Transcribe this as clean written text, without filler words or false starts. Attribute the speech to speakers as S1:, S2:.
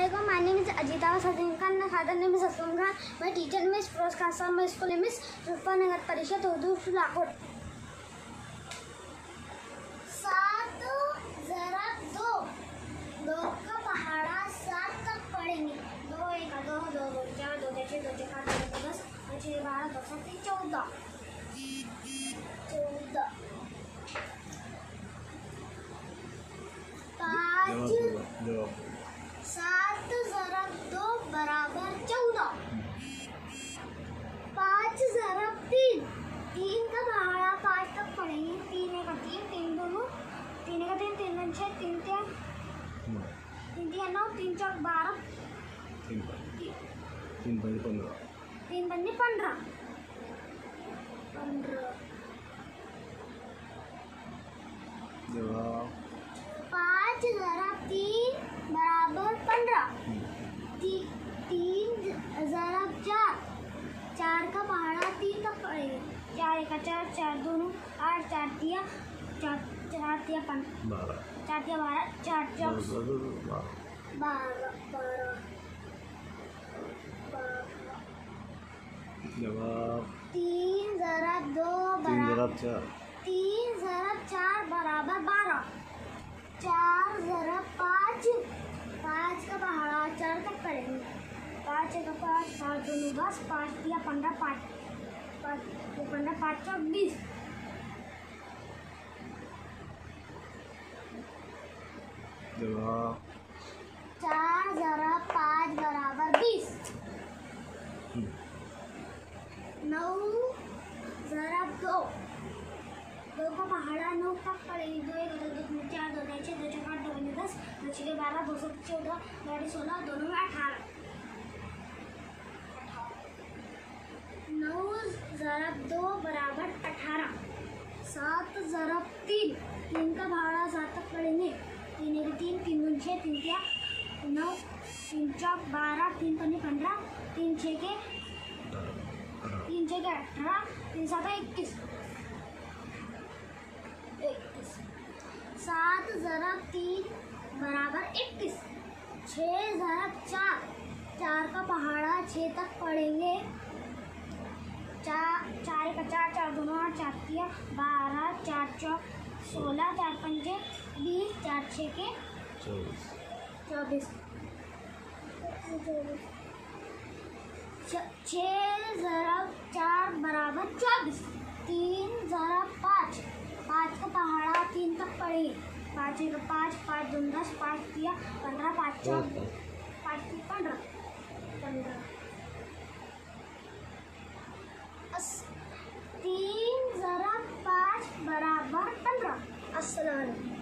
S1: Assalamualaikum. My name is Ajita Sadim Khan. My father name is Aslam Khan. My teacher name is firoz. My school name is suffa, nagar, parishad, urdu, akot. सात जरा दो दो का पहाड़ा सात तक पढ़ेंगे। दो एक दो दो दो चार दो छः दो छः 8 दो 10 दो 6 12 दो 7 14 14 सात जरा दो बराबर 14। 5 जरा तीन तीन का पहाड़ा 5 तक पढ़ेंगे। 3 एक 3 3 दोनों 3 एक 3 3 2 6 3 3 3 9 3 4 12 3 पंजे 15 5 जरा 3 बराबर 15। 3 जरा 4 का पहाड़ा 3 तक पड़ेगा। 4 एक 4 4 दोनों 8 4 तिया 4 तिया 12 4 तिया 12 4 12 3 जरा 2 बराबर 3 जरा 4 बराबर 12। 4 जरा 5 5 का पहाड़ा 4 तक पड़ेंगे। 5 एक 5 5 दोनों 10 5 तिया 15 5 15 5 4 20।
S2: जवाब
S1: 4 जरा 5 बराबर 20। 9 जरा 2 का पहाड़ा 9 तक पड़ेगी। 2 एक 2 2 4 2 6 2 4 8 2 10 2 6 12 2 7 14 2 16 दोनों में 18। 9 जरा 2 बराबर 18। 7 जरा 3 का पहाड़ा 7 तक पड़ेंगे। 3 एक 3 3 2 6 3 तिया 9 3 4 12 3 पंजे 15 3 6 के 18 3 7 21। 7 जरा 3 बराबर 21। 6 जरा 4 का पहाड़ा 6 तक पड़ेंगे। 4 एक 4 4 दोनों 8 4 तिया 12 4 4 16 4 पंजे 20 4 6 के 24। 6 जरा 4 बराबर 24। 3 जरा 5 5 का पहाड़ा 3 तक पड़ेगी। 5 एक 5 5 2 10 5 तिया 15 5 4 5 15 3 जरा 5 बराबर 15। अस्सलाम वालेकुम।